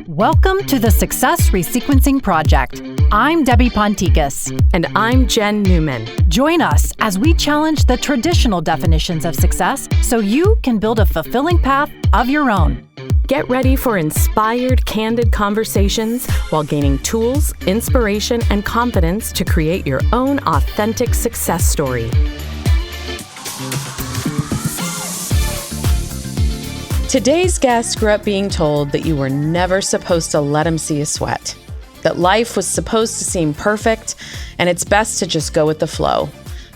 Welcome to the Success Resequencing Project. I'm Debbie Ponticus. And I'm Jen Newman. Join us as we challenge the traditional definitions of success so you can build a fulfilling path of your own. Get ready for inspired, candid conversations while gaining tools, inspiration, and confidence to create your own authentic success story. Today's guest grew up being told that you were never supposed to let him see you sweat, that life was supposed to seem perfect, and it's best to just go with the flow.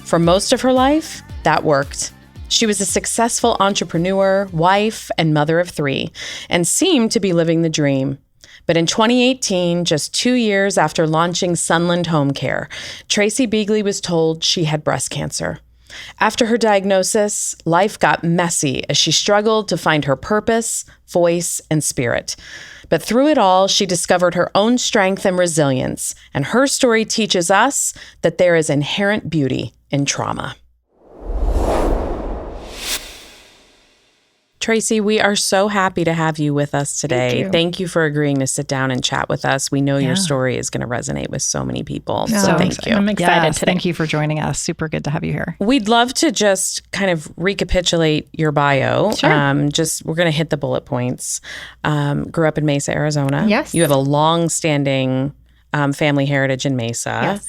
For most of her life, that worked. She was a successful entrepreneur, wife, and mother of 3, and seemed to be living the dream. But in 2018, just 2 years after launching Sunland Home Care, Traci Beagley was told she had breast cancer. After her diagnosis, life got messy as she struggled to find her purpose, voice, and spirit. But through it all, she discovered her own strength and resilience, and her story teaches us that there is inherent beauty in trauma. Traci, we are so happy to have you with us today. Thank you for agreeing to sit down and chat with us. We know your story is going to resonate with so many people. Yeah. So thank you. I'm excited today. Thank you for joining us. Super good to have you here. We'd love to just kind of recapitulate your bio. Sure. We're going to hit the bullet points. Grew up in Mesa, Arizona. Yes. You have a long-standing family heritage in Mesa.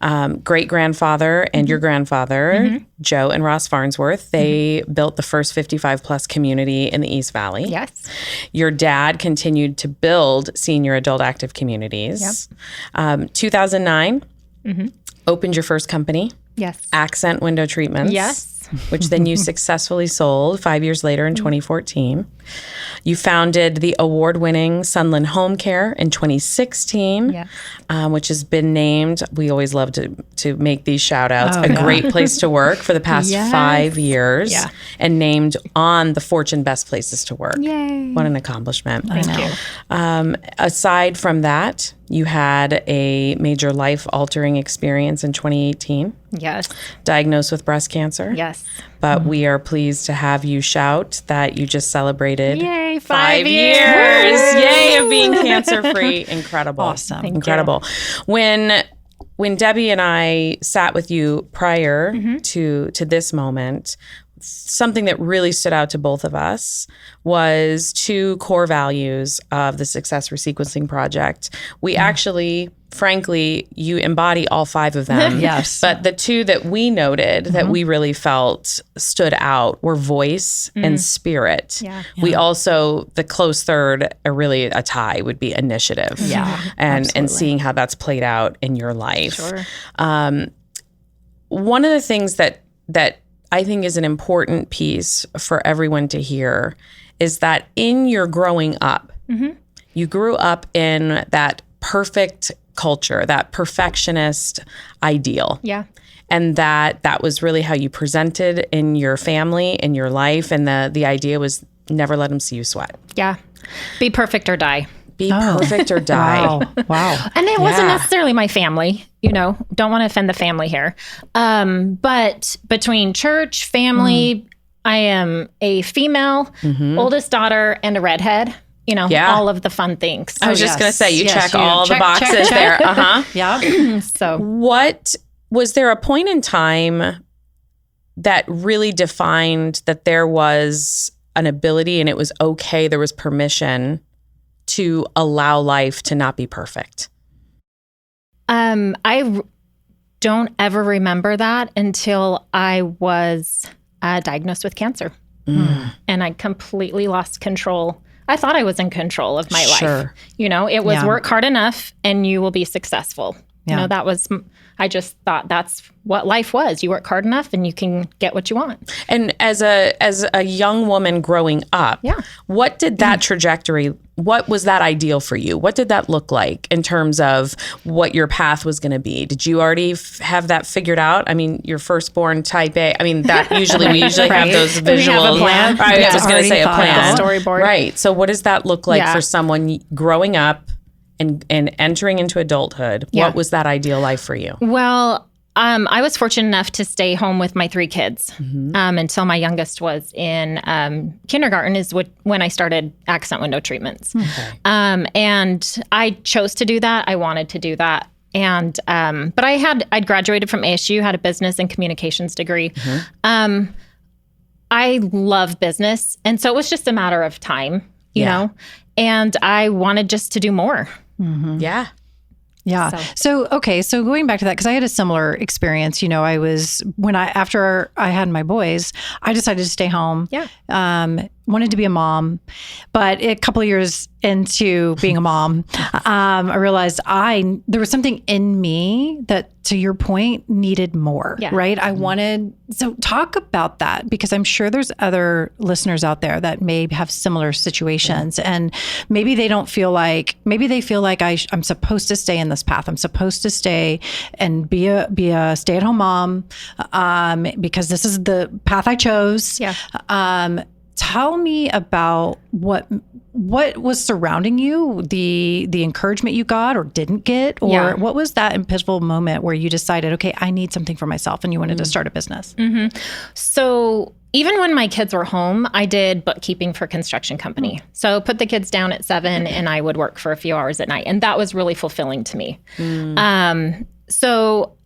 Yes. Great-grandfather and your grandfather, Joe and Ross Farnsworth, they built the first 55-plus community in the East Valley. Yes. Your dad continued to build senior adult active communities. 2009, opened your first company. Yes. Accent Window Treatments. Yes. Which then you successfully sold 5 years later in 2014. You founded the award-winning Sunland Home Care in 2016, which has been named, we always love to make these shout-outs, great place to work for the past 5 years, and named on the Fortune Best Places to Work. Yay. What an accomplishment. Thank you. Aside from that, you had a major life-altering experience in 2018. Yes. Diagnosed with breast cancer. Yes. But we are pleased to have you shout that you just celebrated 5 years. Yay, of being cancer-free. Incredible. Awesome. Thank Incredible. When Debbie and I sat with you prior to this moment, something that really stood out to both of us was 2 core values of the Success Resequencing Project. We actually, frankly, you embody all 5 of them. Yes. But the 2 that we noted that we really felt stood out were voice and spirit. Yeah. We also, the close third, really a tie, would be initiative. Yeah, And seeing how that's played out in your life. Sure. One of the things that I think is an important piece for everyone to hear is that in your growing up, you grew up in that perfect culture, that perfectionist ideal. Yeah. And that was really how you presented in your family, in your life. And the idea was never let them see you sweat. Yeah. Be perfect or die. Be perfect or die. Wow. And it wasn't necessarily my family, don't want to offend the family here. But between church, family, I am a female, oldest daughter, and a redhead. All of the fun things. I was just going to say, you check all the check, boxes check. there. Yeah. So What was there a point in time that really defined that there was an ability and it was okay, there was permission to allow life to not be perfect? I don't ever remember that until I was diagnosed with cancer. And I completely lost control. I thought I was in control of my life. It was work hard enough and you will be successful. I just thought that's what life was. You work hard enough and you can get what you want. And as a young woman growing up, what did that trajectory, what was that ideal for you? What did that look like in terms of what your path was going to be? Did you already have that figured out? I mean, your firstborn type A, that we usually have those visuals. We have a plan. I was going to say a plan. A storyboard. Right. So what does that look like for someone growing up and entering into adulthood? What was that ideal life for you? Well, I was fortunate enough to stay home with my 3 kids until my youngest was in kindergarten is when I started accent window treatments. Okay. And I chose to do that. I wanted to do that. And but I'd graduated from ASU, had a business and communications degree. I love business. And so it was just a matter of time, you know, and I wanted just to do more. Yeah. Yeah. So going back to that, because I had a similar experience, you know, after I had my boys, I decided to stay home. Yeah. Wanted to be a mom, but a couple of years into being a mom, I realized there was something in me that, to your point, needed more, right? So talk about that, because I'm sure there's other listeners out there that may have similar situations, and maybe they feel like I'm supposed to stay in this path. I'm supposed to stay and be a stay-at-home mom, because this is the path I chose. Yeah. Tell me about what was surrounding you, the encouragement you got or didn't get, or what was that pivotal moment where you decided, okay, I need something for myself, and you wanted to start a business? So even when my kids were home, I did bookkeeping for a construction company. So put the kids down at 7 and I would work for a few hours at night. And that was really fulfilling to me. So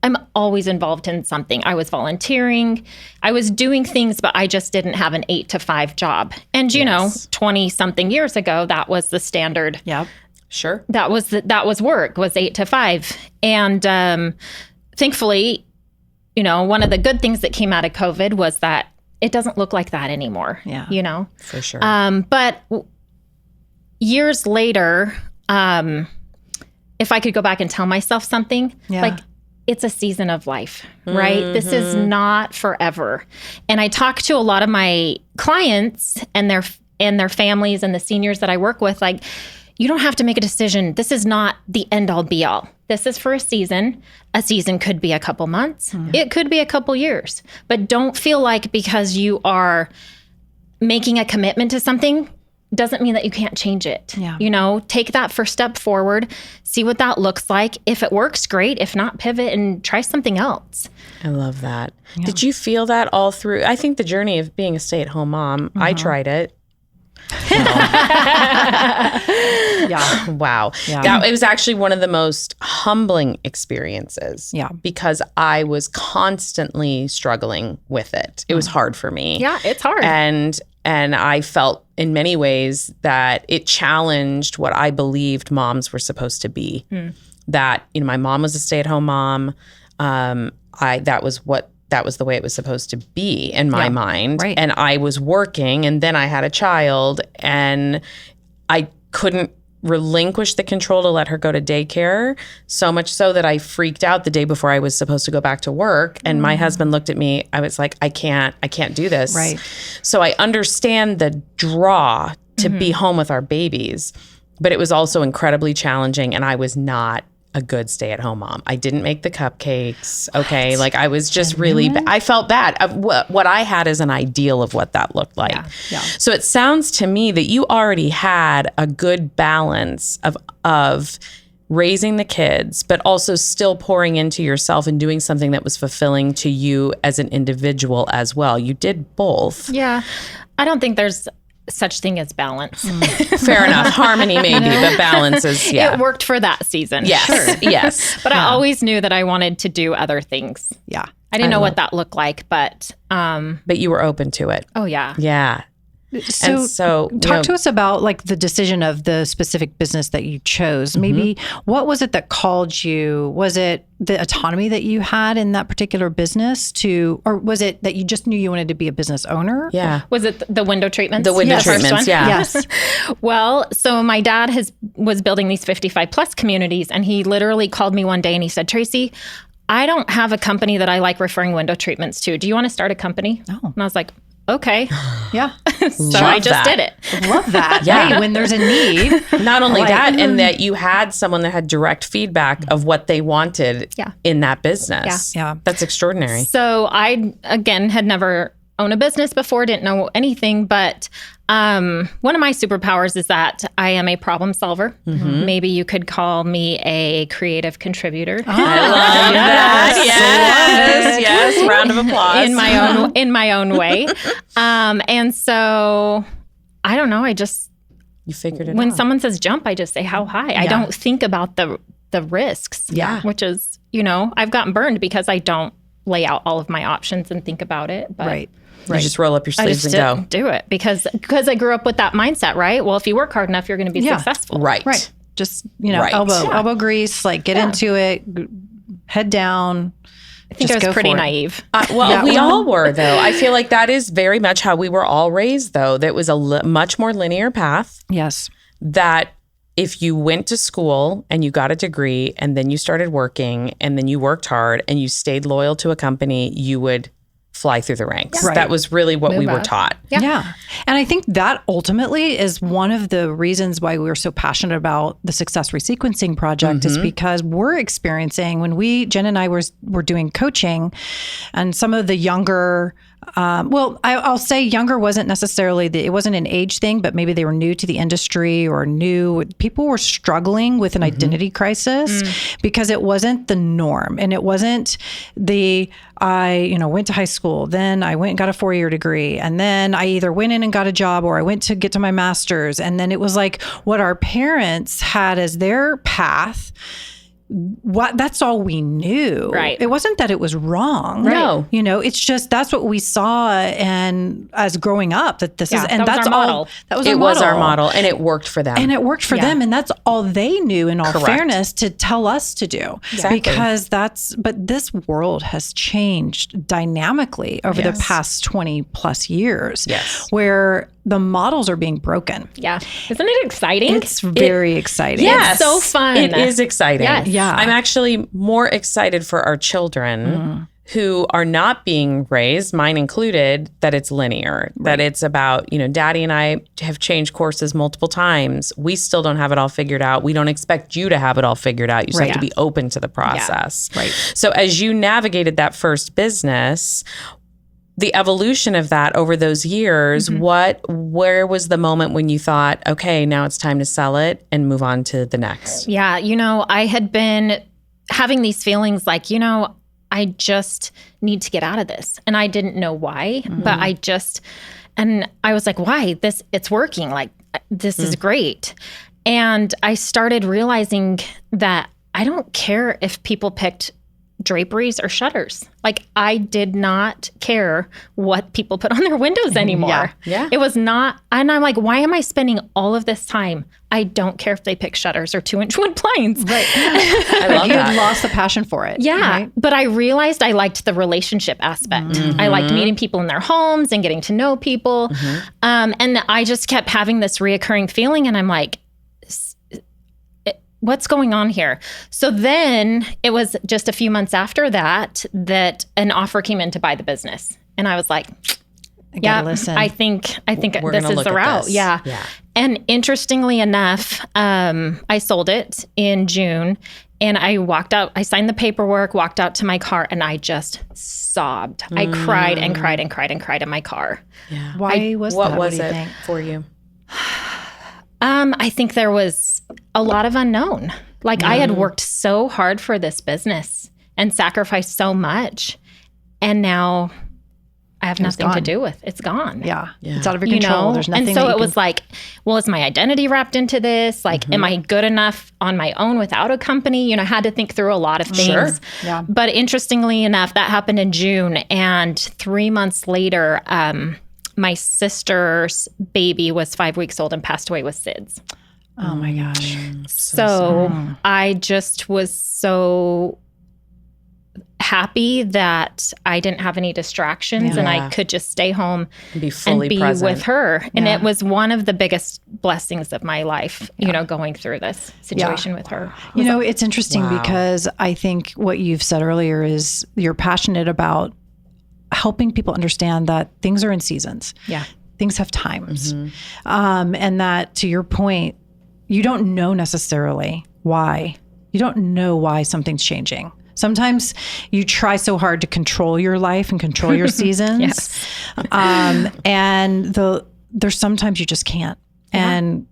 I'm always involved in something. I was volunteering. I was doing things, but I just didn't have an 8 to 5 job. And, you know, 20 something years ago, that was the standard. Yep. Sure. That was work, was 8 to 5. And thankfully, you know, one of the good things that came out of COVID was that it doesn't look like that anymore. Yeah. You know? For sure. But years later, if I could go back and tell myself something, like, it's a season of life, right? This is not forever. And I talk to a lot of my clients and their families and the seniors that I work with, like, you don't have to make a decision. This is not the end all be all. This is for a season. A season could be a couple months. It could be a couple years. But don't feel like because you are making a commitment to something doesn't mean that you can't change it. Yeah. You know, take that first step forward, see what that looks like. If it works, great. If not, pivot and try something else. I love that. Yeah. Did you feel that all through? I think the journey of being a stay-at-home mom, I tried it. Yeah. Wow. Yeah. It was actually one of the most humbling experiences. Yeah. Because I was constantly struggling with it. It was hard for me. Yeah, it's hard. And I felt in many ways that it challenged what I believed moms were supposed to be. That, you know, my mom was a stay-at-home mom. That was the way it was supposed to be in my mind. Right. And I was working, and then I had a child, and I couldn't relinquish the control to let her go to daycare, so much so that I freaked out the day before I was supposed to go back to work. And my husband looked at me. I was like, I can't do this. Right. So I understand the draw to be home with our babies, but it was also incredibly challenging, and I was not a good stay-at-home mom. I didn't make the cupcakes. Okay. Like, I was just really, I felt bad. What I had is an ideal of what that looked like. Yeah. So it sounds to me that you already had a good balance of raising the kids, but also still pouring into yourself and doing something that was fulfilling to you as an individual as well. You did both. Yeah. I don't think there's such thing as balance. Fair enough. Harmony maybe, but balance is, It worked for that season. Yes. Sure. Yes. But I always knew that I wanted to do other things. Yeah. I didn't know what that looked like, but you were open to it. Oh yeah. Yeah. So talk to us about, like, the decision of the specific business that you chose. Maybe what was it that called you? Was it the autonomy that you had in that particular business or was it that you just knew you wanted to be a business owner? Yeah. Was it the window treatments? The window treatments, yeah. Yes. Well, so my dad was building these 55 plus communities, and he literally called me one day and he said, Traci, I don't have a company that I like referring window treatments to. Do you want to start a company? Oh. And I was like, okay. Yeah. So I just did it. Love that. Yeah. Hey, when there's a need. Not only that, and that you had someone that had direct feedback of what they wanted in that business. Yeah. That's extraordinary. So I, again, had never own a business before, didn't know anything, but one of my superpowers is that I am a problem solver. Maybe you could call me a creative contributor. I love that. Yes. Round of applause. in my own way. And so I don't know. You figured it out. When someone says jump, I just say how high. I don't think about the risks. Yeah. Which is, I've gotten burned because I don't lay out all of my options and think about it. But Right. You just roll up your sleeves and go. Do it because I grew up with that mindset, right? Well, if you work hard enough, you're going to be successful. Right. Just, elbow grease, like get into it, head down. I think I was pretty naive. We all were, though. I feel like that is very much how we were all raised, though. That was a much more linear path. Yes. That if you went to school and you got a degree and then you started working and then you worked hard and you stayed loyal to a company, you would fly through the ranks. Yeah. Right. That was really what we were taught. Yeah. And I think that ultimately is one of the reasons why we were so passionate about the Success Resequencing project is because we're experiencing when Jen and I were doing coaching and some of the younger I'll say younger wasn't necessarily it wasn't an age thing, but maybe they were new to the industry or people were struggling with an identity crisis because it wasn't the norm. And it wasn't I went to high school, then I went and got a 4-year degree. And then I either went in and got a job or I went to get to my master's. And then it was like what our parents had as their path. That's all we knew. Right. It wasn't that it was wrong. No. It's just that's what we saw and as growing up that this is and that that's was our all model. that was It our model. was our model and it worked for them. And it worked for them and that's all they knew in all Correct. fairness to tell us to do. Exactly. Because but this world has changed dynamically over the past 20 plus years. Yes. Where the models are being broken. Yeah. Isn't it exciting? It's very exciting. Yes. It's so fun. It is exciting. Yes. Yeah. I'm actually more excited for our children who are not being raised, mine included, that it's linear, that it's about, Daddy and I have changed courses multiple times. We still don't have it all figured out. We don't expect you to have it all figured out. You just have to be open to the process. Yeah. Right. So as you navigated that first business, the evolution of that over those years, where was the moment when you thought, okay, now it's time to sell it and move on to the next? Yeah. I had been having these feelings like, I just need to get out of this. And I didn't know why, but and I was like, why? It's working. Like, this is great. And I started realizing that I don't care if people picked draperies or shutters. Like, I did not care what people put on their windows anymore. Yeah. It was not, and I'm like, why am I spending all of this time? I don't care if they pick shutters or 2-inch wood blinds. Right. I love You that. had lost the passion for it. Yeah. Right? But I realized I liked the relationship aspect. I liked meeting people in their homes and getting to know people. And I just kept having this reoccurring feeling. And I'm like, what's going on here? So then it was just a few months after that an offer came in to buy the business. And I was like, listen. I think We're this gonna is look the at route. this. Yeah. And interestingly enough, I sold it in June and I walked out, I signed the paperwork, walked out to my car and I just sobbed. I cried and cried and cried and cried in my car. Yeah. Why was that? What was do you it think? for you? I think there was a lot of unknown. Like I had worked so hard for this business and sacrificed so much. And now I have nothing to do with. It's gone. Yeah. It's out of your control. There's nothing. And so it was like, well, is my identity wrapped into this? Like, am I good enough on my own without a company? I had to think through a lot of things. Sure. Yeah. But interestingly enough, that happened in June. And 3 months later, my sister's baby was 5 weeks old and passed away with SIDS. Oh my gosh. So I just was so happy that I didn't have any distractions and I could just stay home and be fully present with her. And Yeah. it was one of the biggest blessings of my life, going through this situation with her. It's interesting because I think what you've said earlier is you're passionate about helping people understand that things are in seasons. Yeah. Things have times. And that, to your point, you don't know necessarily why. You don't know why something's changing. Sometimes you try so hard to control your life and control your seasons. Yes. And there's sometimes you just can't. And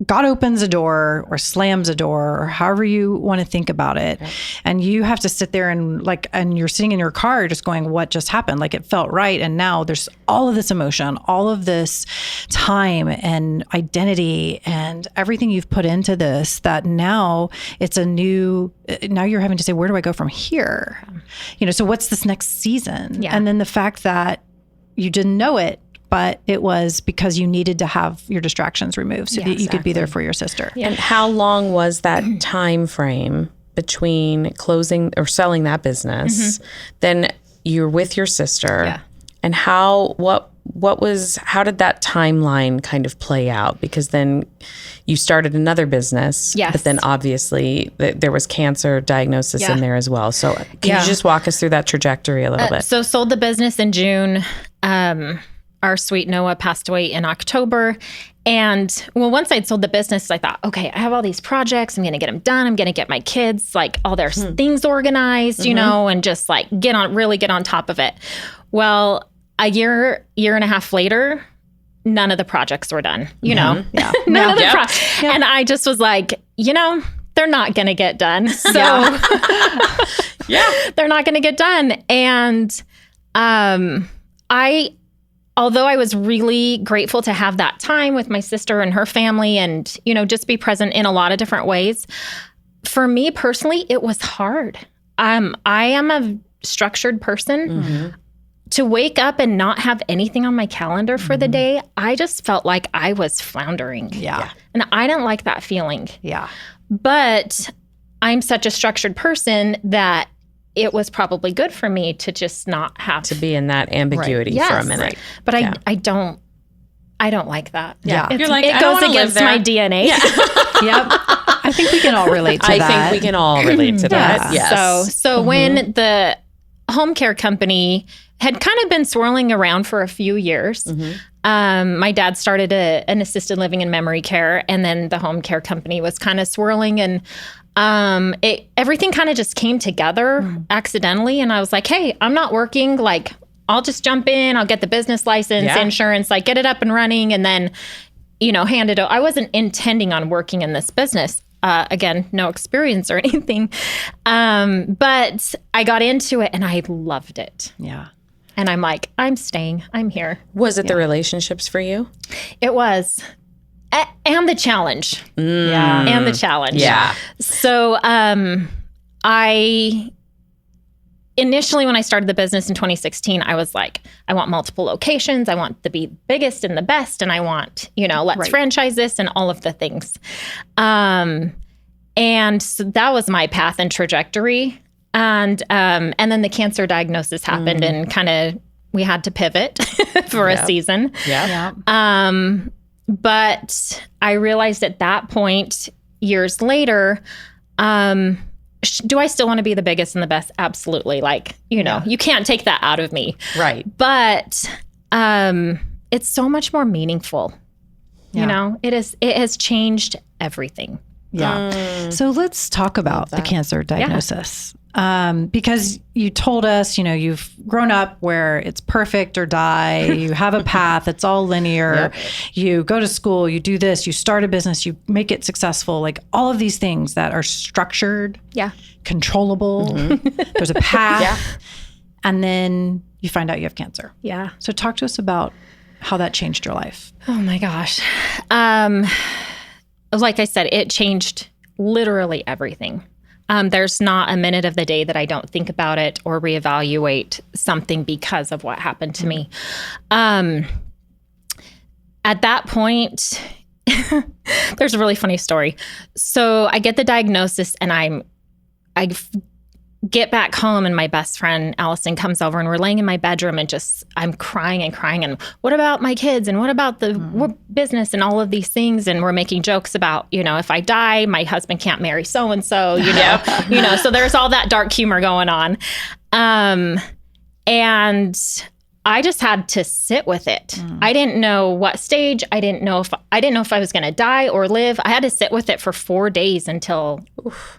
God opens a door or slams a door or however you want to think about it. Right. And you have to sit there and you're sitting in your car just going, what just happened? Like it felt right. And now there's all of this emotion, all of this time and identity and everything you've put into this, that now it's now you're having to say, where do I go from here? So what's this next season? Yeah. And then the fact that you didn't know it, but it was because you needed to have your distractions removed so that you could be there for your sister. Yeah. And how long was that time frame between closing or selling that business? Then you're with your sister. Yeah. And how did that timeline kind of play out? Because then you started another business, but then obviously there was cancer diagnosis in there as well. So can you just walk us through that trajectory a little bit? So sold the business in June. Our sweet Noah passed away in October. And once I'd sold the business, I thought, okay, I have all these projects. I'm going to get them done. I'm going to get my kids, like all their things organized, and just like get on top of it. Well, a year and a half later, none of the projects were done, none of the projects. And I just was like, they're not going to get done. So they're not going to get done. And although I was really grateful to have that time with my sister and her family and, just be present in a lot of different ways, for me personally, it was hard. I am a structured person. To wake up and not have anything on my calendar for the day, I just felt like I was floundering. Yeah. And I didn't like that feeling. Yeah. But I'm such a structured person that it was probably good for me to just not have to be in that ambiguity for a minute. Right. But I don't like that. Yeah. You're like, it goes against my DNA. Yeah. Yep. I think we can all relate to that. I think we can all relate to that. Yes. So when the home care company had kind of been swirling around for a few years, my dad started an assisted living and memory care, and then the home care company was kind of swirling, and everything kind of just came together accidentally. And I was like, hey, I'm not working. Like, I'll just jump in. I'll get the business license, insurance, like get it up and running, and then, hand it over. I wasn't intending on working in this business. Again, no experience or anything. But I got into it and I loved it. Yeah. And I'm like, I'm staying. I'm here. Was it the relationships for you? It was. And the challenge. Yeah. And the challenge. Yeah. So initially when I started the business in 2016, I was like, I want multiple locations. I want to be biggest and the best. And I want, let's franchise this and all of the things. And so that was my path and trajectory. And then the cancer diagnosis happened and kind of, we had to pivot for a season. Yeah. But I realized at that point, years later, do I still want to be the biggest and the best? Absolutely. Like, you can't take that out of me. Right. But it's so much more meaningful. It has changed everything. Yeah. So let's talk about the cancer diagnosis. Because you told us, you've grown up where it's perfect or die. You have a path. It's all linear. You go to school, you do this, you start a business, you make it successful. Like all of these things that are structured, controllable. There's a path. And then you find out you have cancer. Yeah. So talk to us about how that changed your life. Oh my gosh. Like I said, it changed literally everything. There's not a minute of the day that I don't think about it or reevaluate something because of what happened to me. At that point, there's a really funny story. So I get the diagnosis and I get back home and my best friend, Allison, comes over and we're laying in my bedroom and I'm crying and crying. And what about my kids? And what about the business and all of these things? And we're making jokes about, if I die, my husband can't marry so-and-so, so there's all that dark humor going on. And I just had to sit with it. I didn't know what stage. I didn't know if I was going to die or live. I had to sit with it for 4 days until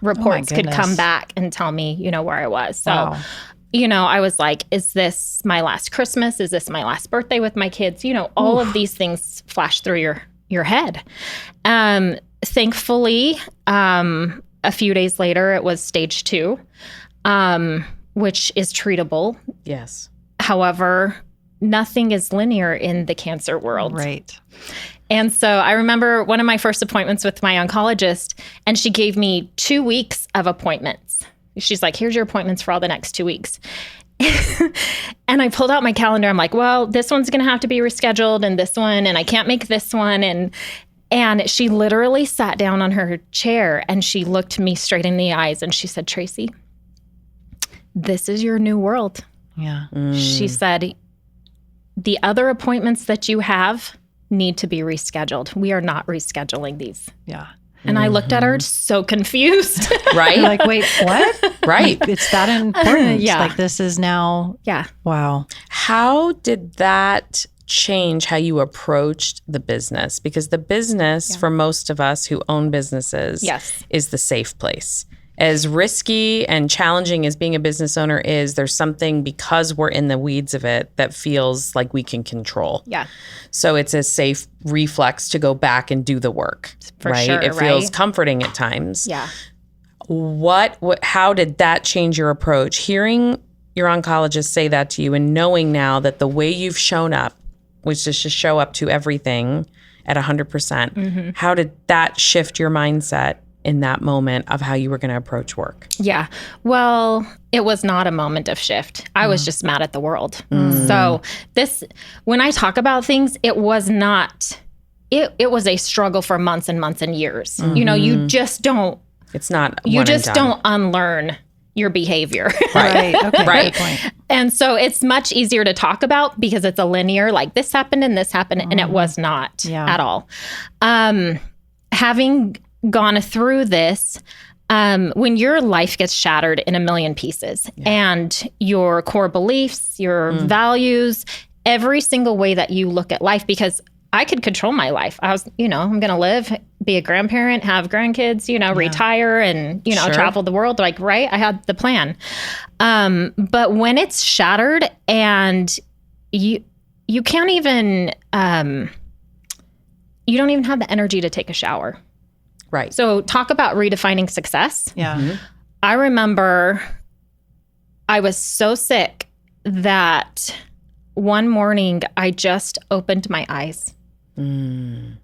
reports could come back and tell me, where I was. So, I was like, is this my last Christmas? Is this my last birthday with my kids? All of these things flash through your head. Thankfully, a few days later, it was stage 2, which is treatable. Yes. However, nothing is linear in the cancer world. Right. And so I remember one of my first appointments with my oncologist, and she gave me 2 weeks of appointments. She's like, here's your appointments for all the next 2 weeks. And I pulled out my calendar. I'm like, well, this one's going to have to be rescheduled, and this one, and I can't make this one. And she literally sat down on her chair and she looked me straight in the eyes and she said, Traci, this is your new world. Yeah. She said, the other appointments that you have need to be rescheduled. We are not rescheduling these. Yeah. And I looked at her so confused. Right? You're like, wait, what? Right. It's that important. Yeah. Like this is now. Yeah. Wow. How did that change how you approached the business? Because the business, for most of us who own businesses, is the safe place. As risky and challenging as being a business owner is, there's something, because we're in the weeds of it, that feels like we can control. Yeah. So it's a safe reflex to go back and do the work. For right? sure, It feels comforting at times. Yeah. How did that change your approach? Hearing your oncologist say that to you and knowing now that the way you've shown up, which is to show up to everything at 100%, how did that shift your mindset in that moment of how you were going to approach work? Yeah. Well, it was not a moment of shift. I was just mad at the world. So when I talk about things, it was not, it was a struggle for months and months and years. You just don't. It's not. You just don't unlearn your behavior. Right. Okay. Right. Good point. And so it's much easier to talk about because it's a linear, like this happened and this happened, and it was not at all. Having gone through this, when your life gets shattered in a million pieces and your core beliefs, your values, every single way that you look at life, because I could control my life. I was, I'm going to live, be a grandparent, have grandkids, retire and, travel the world. Like, right. I had the plan. But when it's shattered and you can't even, you don't even have the energy to take a shower. Right. So talk about redefining success. Yeah. I remember I was so sick that one morning I just opened my eyes and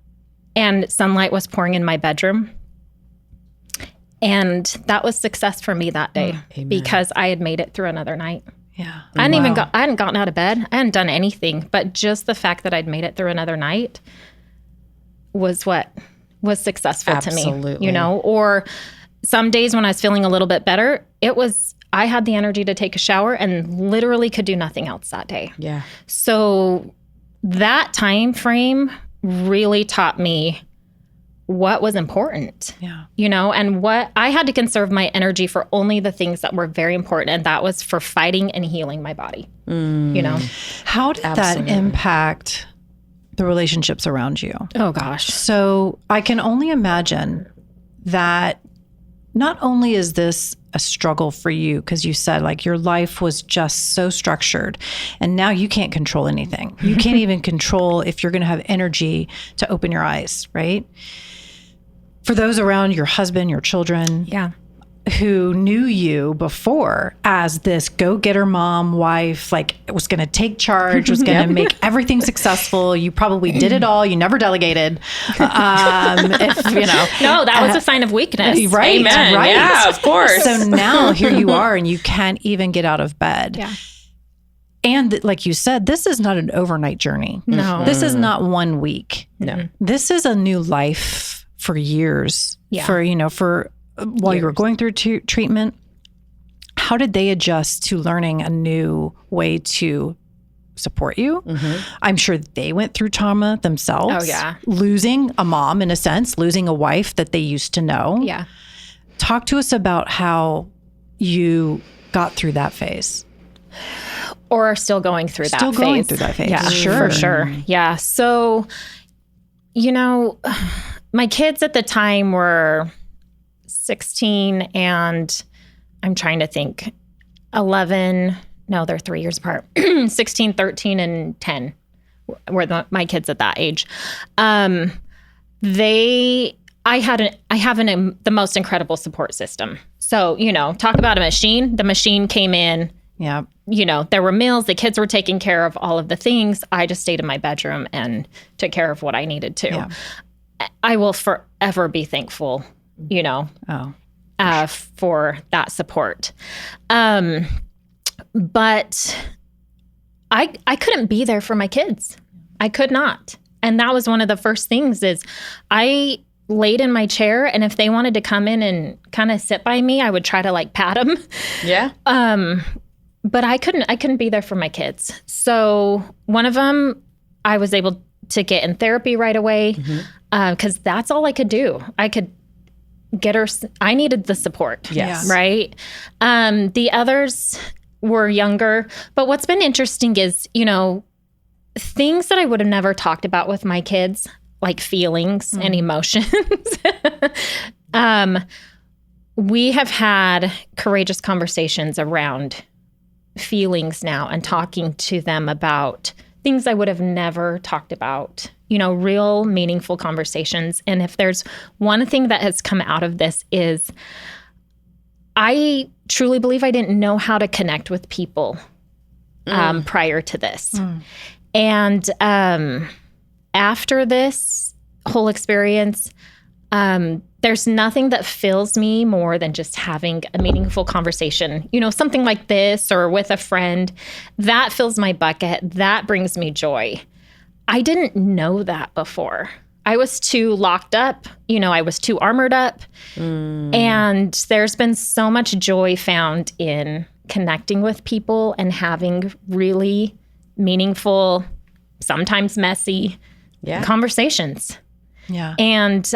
sunlight was pouring in my bedroom. And that was success for me that day because I had made it through another night. Yeah. I hadn't gotten out of bed. I hadn't done anything, but just the fact that I'd made it through another night was what was successful to me, or some days when I was feeling a little bit better, I had the energy to take a shower and literally could do nothing else that day. Yeah. So that time frame really taught me what was important, and what I had to conserve my energy for only the things that were very important. And that was for fighting and healing my body, How did that impact the relationships around you? Oh gosh. So I can only imagine that not only is this a struggle for you, because you said like your life was just so structured and now you can't control anything. You can't even control if you're going to have energy to open your eyes, right? For those around your husband, your children, who knew you before as this go-getter mom, wife, like was going to take charge, was going to make everything successful. You probably did it all. You never delegated. No, that was a sign of weakness. Right. Amen. Right. Yeah, of course. So now here you are and you can't even get out of bed. Yeah. And like you said, this is not an overnight journey. No. This is not 1 week. No. This is a new life for years. Yeah. For while you were going through treatment. How did they adjust to learning a new way to support you? I'm sure they went through trauma themselves. Oh, yeah. Losing a mom, in a sense, losing a wife that they used to know. Yeah. Talk to us about how you got through that phase. or are still going through that phase. Still going through that phase. Yeah, sure. For sure. Yeah. So, my kids at the time were 16 and I'm trying to think 11. No, they're 3 years apart. 16, 13, and 10 were my kids at that age. I have the most incredible support system. So, talk about a machine. The machine came in. Yeah. There were meals. The kids were taking care of all of the things. I just stayed in my bedroom and took care of what I needed to. Yeah. I will forever be thankful, for that support. But I couldn't be there for my kids. I could not. And that was one of the first things is I laid in my chair, and if they wanted to come in and kind of sit by me, I would try to pat them. Yeah. But I couldn't be there for my kids. So one of them, I was able to get in therapy right away because that's all I could do. I could get her. I needed the support. Yes. Right. The others were younger. But what's been interesting is, things that I would have never talked about with my kids, like feelings and emotions. We have had courageous conversations around feelings now and talking to them about things I would have never talked about, real meaningful conversations. And if there's one thing that has come out of this is I truly believe I didn't know how to connect with people prior to this. And after this whole experience, there's nothing that fills me more than just having a meaningful conversation, something like this or with a friend. That fills my bucket. That brings me joy. I didn't know that before. I was too locked up. I was too armored up. And there's been so much joy found in connecting with people and having really meaningful, sometimes messy conversations. Yeah. And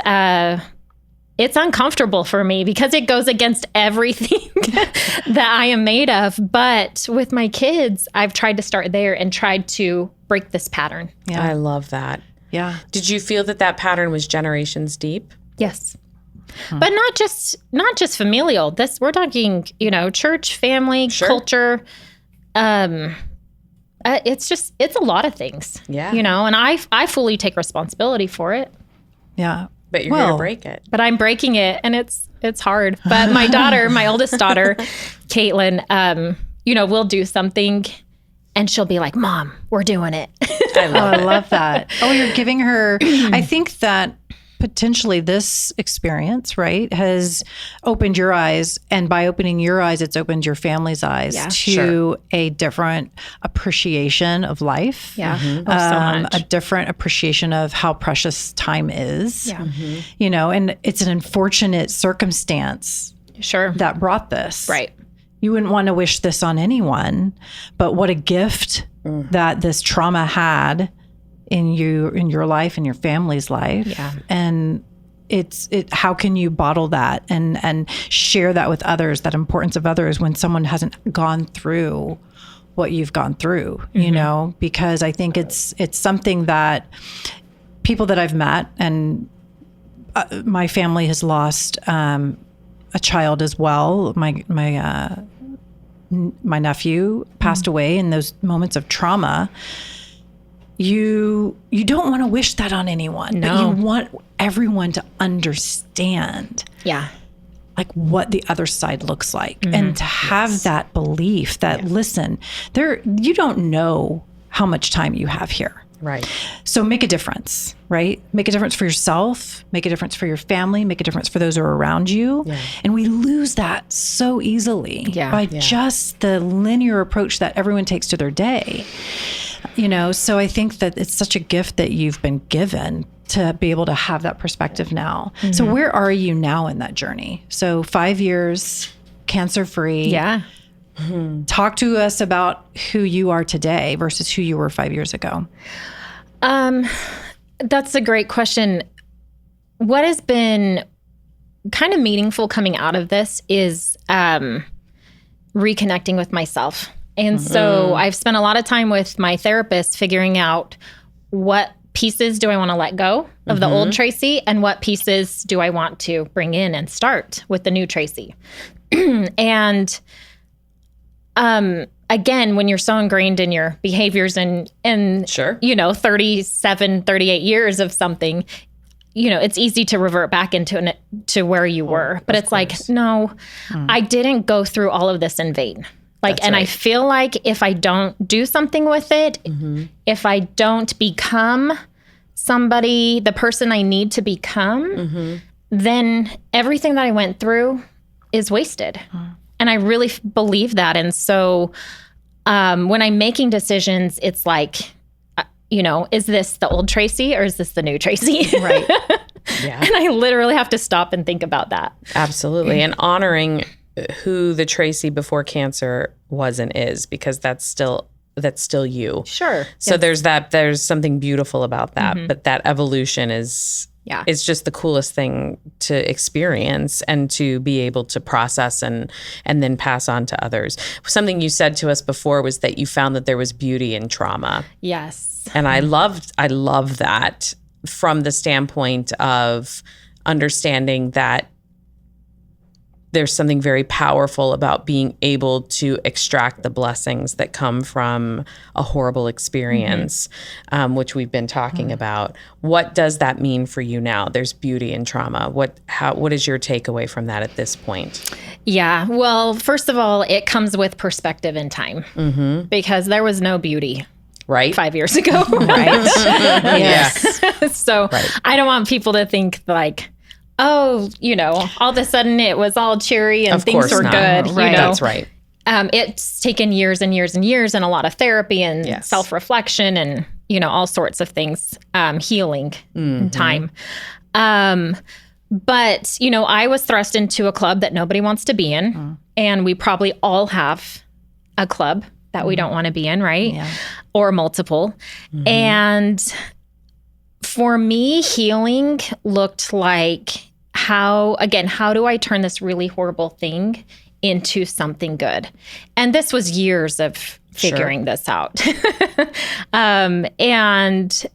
it's uncomfortable for me because it goes against everything that I am made of. But with my kids, I've tried to start there and tried to break this pattern. Yeah. I love that. Yeah. Did you feel that pattern was generations deep? Yes. But not just familial. We're talking, church, family, culture. It's a lot of things. Yeah. And I fully take responsibility for it. Yeah. But you're going to break it. But I'm breaking it, and it's hard. But my daughter, my oldest daughter, Caitlin, we'll do something, and she'll be like, "Mom, we're doing it." I love that. Oh, you're giving her. I think that potentially this experience, right, has opened your eyes, and by opening your eyes, it's opened your family's eyes to a different appreciation of life. Yeah, so much. A different appreciation of how precious time is. Yeah, and it's an unfortunate circumstance. That brought this. Right. You wouldn't want to wish this on anyone, but what a gift that this trauma had in your life and your family's life. Yeah. And how can you bottle that and share that with others, that importance of others when someone hasn't gone through what you've gone through, because I think it's something that people that I've met, and my family has lost a child as well. My nephew passed away in those moments of trauma. You don't want to wish that on anyone, but you want everyone to understand like what the other side looks like, and to have that belief that, listen, you don't know how much time you have here. Right. So make a difference, right? Make a difference for yourself, make a difference for your family, make a difference for those who are around you. Yeah. And we lose that so easily by just the linear approach that everyone takes to their day. So I think that it's such a gift that you've been given to be able to have that perspective now. So where are you now in that journey? So 5 years, cancer-free. Yeah. Talk to us about who you are today versus who you were 5 years ago. That's a great question. What has been kind of meaningful coming out of this is reconnecting with myself. And so I've spent a lot of time with my therapist figuring out what pieces do I want to let go of the old Traci and what pieces do I want to bring in and start with the new Traci. And again, when you're so ingrained in your behaviors and 37, 38 years of something, it's easy to revert back to where you were. But it's like, no, I didn't go through all of this in vain. I feel like if I don't do something with it, if I don't become the person I need to become, then everything that I went through is wasted. And I really believe that. And so when I'm making decisions, it's like, is this the old Traci or is this the new Traci? Right. Yeah. And I literally have to stop and think about that. Absolutely. And honoring who the Traci before cancer was and is, because that's still you. Sure. So there's something beautiful about that, but that evolution is just the coolest thing to experience and to be able to process and then pass on to others. Something you said to us before was that you found that there was beauty in trauma. Yes. And I love that from the standpoint of understanding that there's something very powerful about being able to extract the blessings that come from a horrible experience, which we've been talking about. What does that mean for you now? There's beauty in trauma. What is your takeaway from that at this point? Yeah. Well, first of all, it comes with perspective and time, because there was no beauty. Right. 5 years ago. Right. Yes. So I don't want people to think like, oh, all of a sudden it was all cheery and things were good. Right. That's right. It's taken years and years and years and a lot of therapy and self-reflection and, all sorts of things, healing and time. But, I was thrust into a club that nobody wants to be in. And we probably all have a club that we don't want to be in, right? Yeah. Or multiple. And for me, healing looked like how do I turn this really horrible thing into something good? And this was years of figuring this out. And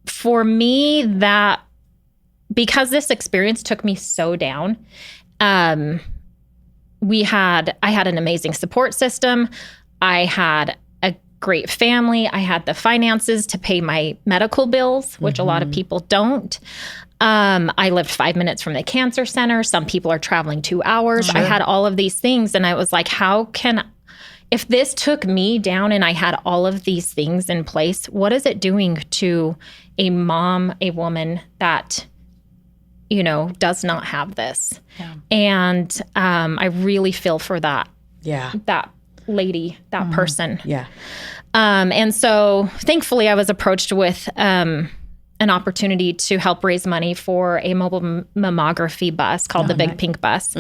for me, that because this experience took me so down, I had an amazing support system. I had a great family. I had the finances to pay my medical bills, which a lot of people don't. I lived 5 minutes from the cancer center. Some people are traveling 2 hours. I had all of these things. And I was like, if this took me down and I had all of these things in place, what is it doing to a mom, a woman that, does not have this? Yeah. And I really feel for that. Yeah. That lady, that person. Yeah. And so thankfully I was approached with an opportunity to help raise money for a mobile mammography bus called the Big Pink Bus.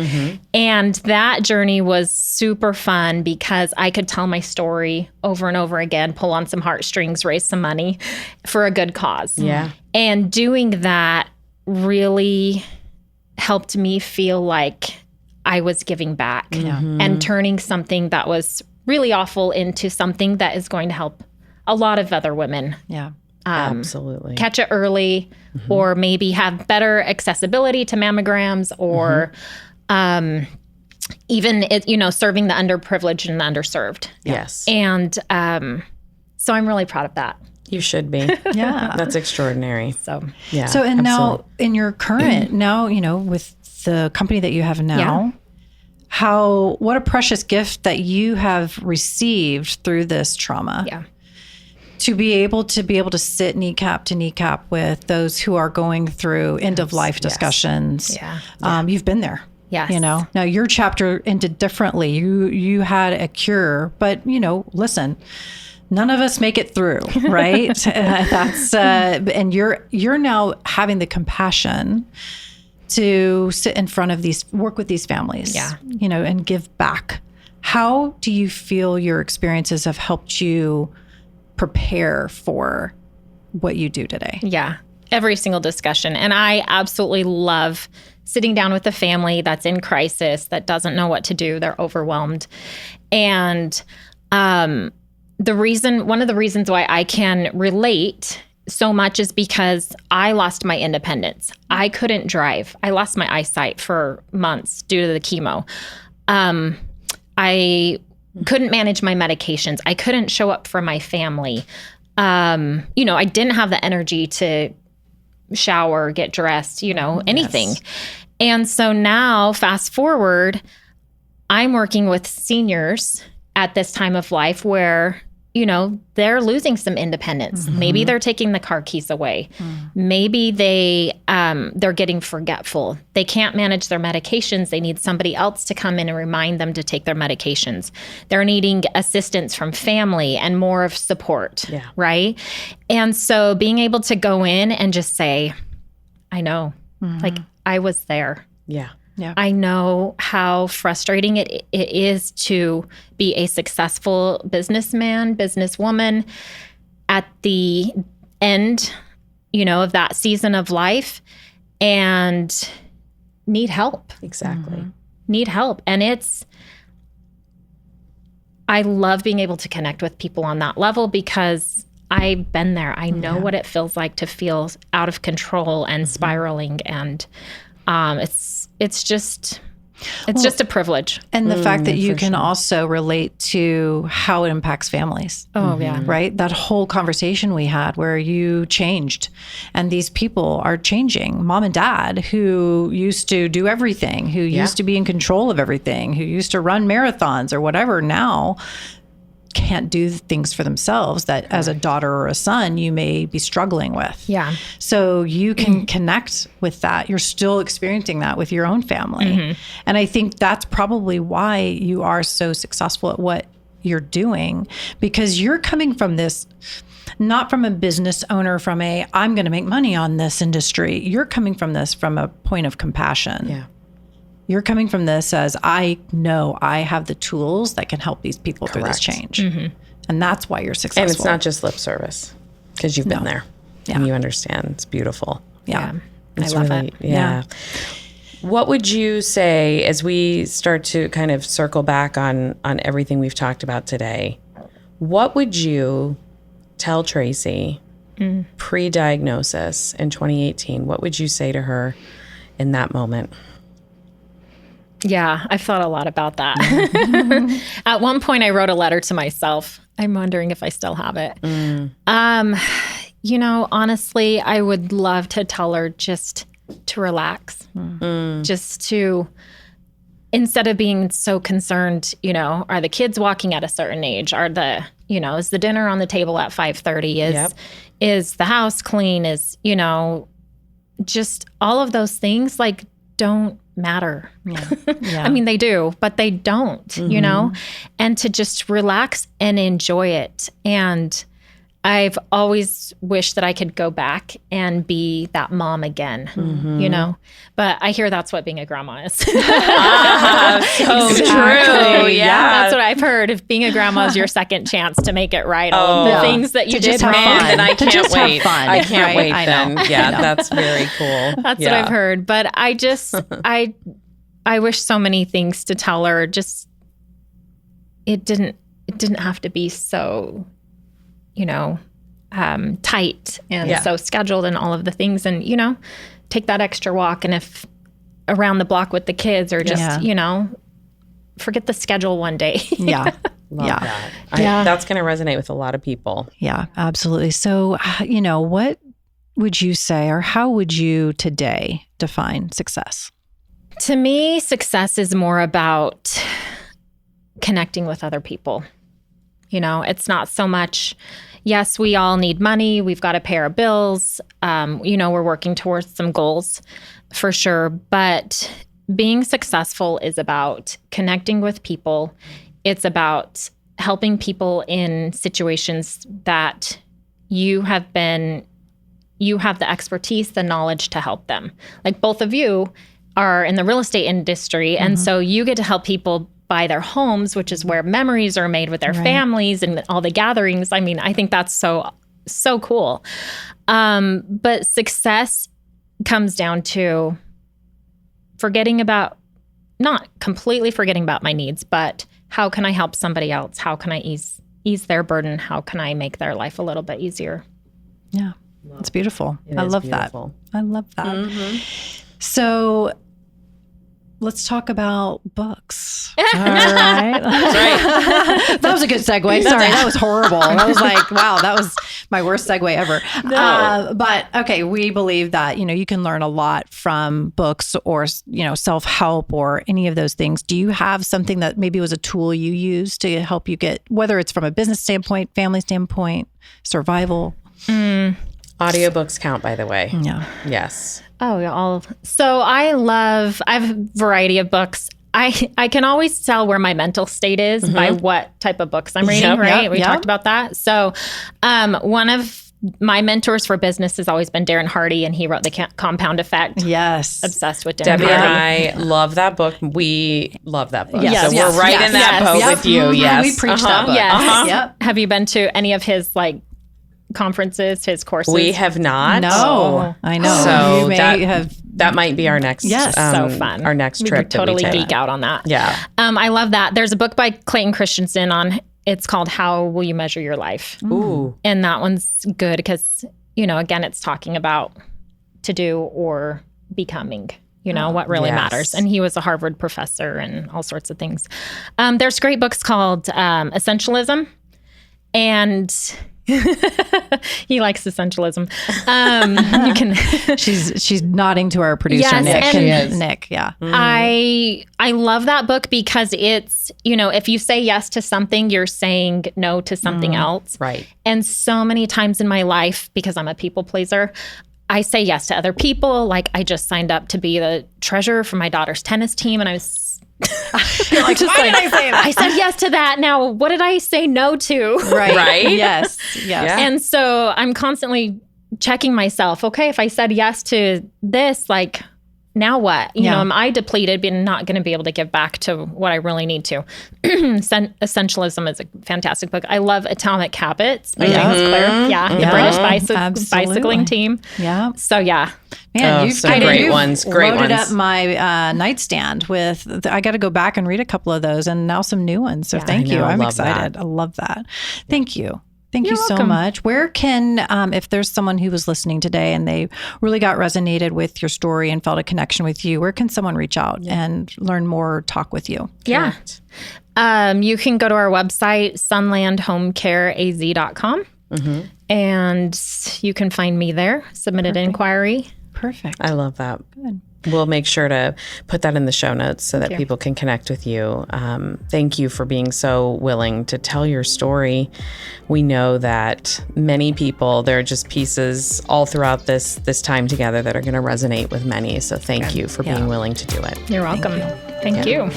And that journey was super fun because I could tell my story over and over again, pull on some heartstrings, raise some money for a good cause. Yeah. And doing that really helped me feel like I was giving back and turning something that was really awful into something that is going to help a lot of other women. Yeah. Absolutely. Catch it early or maybe have better accessibility to mammograms or even, serving the underprivileged and the underserved. Yes. And so I'm really proud of that. You should be. Yeah. That's extraordinary. So, yeah. So, and now in your current, with the company that you have now, what a precious gift that you have received through this trauma. Yeah. To be able to sit kneecap to kneecap with those who are going through end of life discussions. Yeah. You've been there. Yes. Now your chapter ended differently. You had a cure, but listen, none of us make it through, right? That's and you're now having the compassion to sit in front of work with these families, and give back. How do you feel your experiences have helped you prepare for what you do today? Yeah, every single discussion. And I absolutely love sitting down with a family that's in crisis, that doesn't know what to do. They're overwhelmed. And one of the reasons why I can relate so much is because I lost my independence. I couldn't drive. I lost my eyesight for months due to the chemo. I couldn't manage my medications. I couldn't show up for my family. I didn't have the energy to shower, get dressed, anything. Yes. And so now, fast forward, I'm working with seniors at this time of life where, they're losing some independence. Mm-hmm. Maybe they're taking the car keys away. Maybe they're getting forgetful. They can't manage their medications. They need somebody else to come in and remind them to take their medications. They're needing assistance from family and more of support, right? And so being able to go in and just say, I know, like I was there. Yeah. Yeah. I know how frustrating it is to be a successful businessman, businesswoman at the end, of that season of life and need help. Exactly. Need help. And I love being able to connect with people on that level because I've been there. I know what it feels like to feel out of control and spiraling, and it's just a privilege. And the fact that you can also relate to how it impacts families. Oh, yeah. Right? That whole conversation we had where you changed and these people are changing. Mom and dad who used to do everything, who used to be in control of everything, who used to run marathons or whatever, now can't do things for themselves that as a daughter or a son you may be struggling with. Yeah. So you can connect with that. You're still experiencing that with your own family. And I think that's probably why you are so successful at what you're doing, because you're coming from this, not from a business owner, from I'm going to make money on this industry. You're coming from this from a point of compassion. Yeah. You're coming from this as, I know I have the tools that can help these people through this change. And that's why you're successful. And it's not just lip service, because you've been there and you understand. It's beautiful. Yeah. I love it. Yeah. What would you say, as we start to kind of circle back on everything we've talked about today, what would you tell Traci pre-diagnosis in 2018? What would you say to her in that moment? Yeah, I've thought a lot about that. At one point, I wrote a letter to myself. I'm wondering if I still have it. Honestly, I would love to tell her just to relax, just to, instead of being so concerned, are the kids walking at a certain age? Is the dinner on the table at 5:30? Is the house clean? Just all of those things don't matter. I mean, they do, but they don't, and to just relax and enjoy it. And I've always wished that I could go back and be that mom again, but I hear that's what being a grandma is. So true. Yeah. That's what I've heard. If being a grandma is your second chance to make it right, all of the things that you did wrong. And I can't wait. I can't wait then. Yeah, that's very cool. That's what I've heard. But I just, I wish so many things to tell her. Just, it didn't have to be so, tight and so scheduled and all of the things, and, take that extra walk. And if around the block with the kids, or just, forget the schedule one day. Love that. That's going to resonate with a lot of people. Yeah, absolutely. So, what would you say, or how would you today define success? To me, success is more about connecting with other people. It's not so much, yes, we all need money. We've got to pay our bills. We're working towards some goals for sure. But being successful is about connecting with people. It's about helping people in situations that you have the expertise, the knowledge to help them. Like both of you are in the real estate industry. And so you get to help people buy their homes, which is where memories are made with their families and all the gatherings. I mean, I think that's so cool. But success comes down to forgetting about not completely forgetting about my needs, but how can I help somebody else? How can I ease their burden? How can I make their life a little bit easier? Yeah. It's beautiful. I love that. I love that. So let's talk about books. All right. That's right. That was a good segue. Sorry, that was horrible. I was like, wow, that was my worst segue ever. No. But okay, we believe that, you can learn a lot from books or, self-help or any of those things. Do you have something that maybe was a tool you used to help you get, whether it's from a business standpoint, family standpoint, survival? Audiobooks count, by the way. Yeah. Yes. Oh, yeah. So I have a variety of books. I can always tell where my mental state is by what type of books I'm reading, right? We talked about that. So one of my mentors for business has always been Darren Hardy, and he wrote The Compound Effect. Yes. Obsessed with Darren Debbie Hardy. and I love that book. We love that book. Yes. So we're right in that boat with you. Yes. We preach that book. Yes. Yep. Have you been to any of his conferences, his courses? We have not. No, I know. So you may have. That might be our next. Yes. So fun. Our next we trip. could totally that we geek out on that. Yeah. I love that. There's a book by Clayton Christensen it's called How Will You Measure Your Life? Ooh. And that one's good because, again, it's talking about to do or becoming, what really matters. And he was a Harvard professor and all sorts of things. There's great books called Essentialism, and he likes essentialism. You can. She's nodding to our producer, Yes, Nick. and she is. Nick, yeah. I love that book because it's, if you say yes to something, you're saying no to something else. Right. And so many times in my life, because I'm a people pleaser, I say yes to other people. Like I just signed up to be the treasurer for my daughter's tennis team, and I was. Why did I say that? I said yes to that. Now, what did I say no to? Right. Yes. Yeah. And so I'm constantly checking myself. Okay, if I said yes to this, now what? Am I depleted, but not going to be able to give back to what I really need to? Essentialism is a fantastic book. I love Atomic Habits by James Clear. Yeah, the British bicycling team. Yeah. So yeah. Man, you've great ones. Loaded up my nightstand with. I got to go back and read a couple of those, and now some new ones. So thank you. I'm excited. I love that. Thank you. Thank you so much. Where can, if there's someone who was listening today and they really got resonated with your story and felt a connection with you, where can someone reach out and learn more, talk with you? Yeah. You can go to our website, sunlandhomecareaz.com, and you can find me there. Submit an inquiry. Perfect. I love that. Good. We'll make sure to put that in the show notes so that people can connect with you. Thank you for being so willing to tell your story. We know that many people, there are just pieces all throughout this time together that are going to resonate with many. So thank you for being willing to do it. You're welcome. Thank you.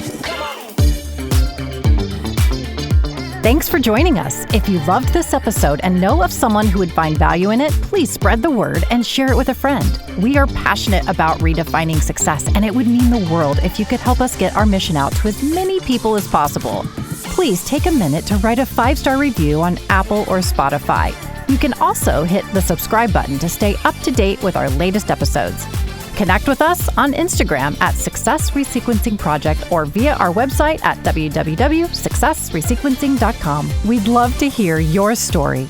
Thanks for joining us. If you loved this episode and know of someone who would find value in it, please spread the word and share it with a friend. We are passionate about redefining success, and it would mean the world if you could help us get our mission out to as many people as possible. Please take a minute to write a 5-star review on Apple or Spotify. You can also hit the subscribe button to stay up to date with our latest episodes. Connect with us on Instagram at Success Resequencing Project or via our website at www.successresequencing.com. We'd love to hear your story.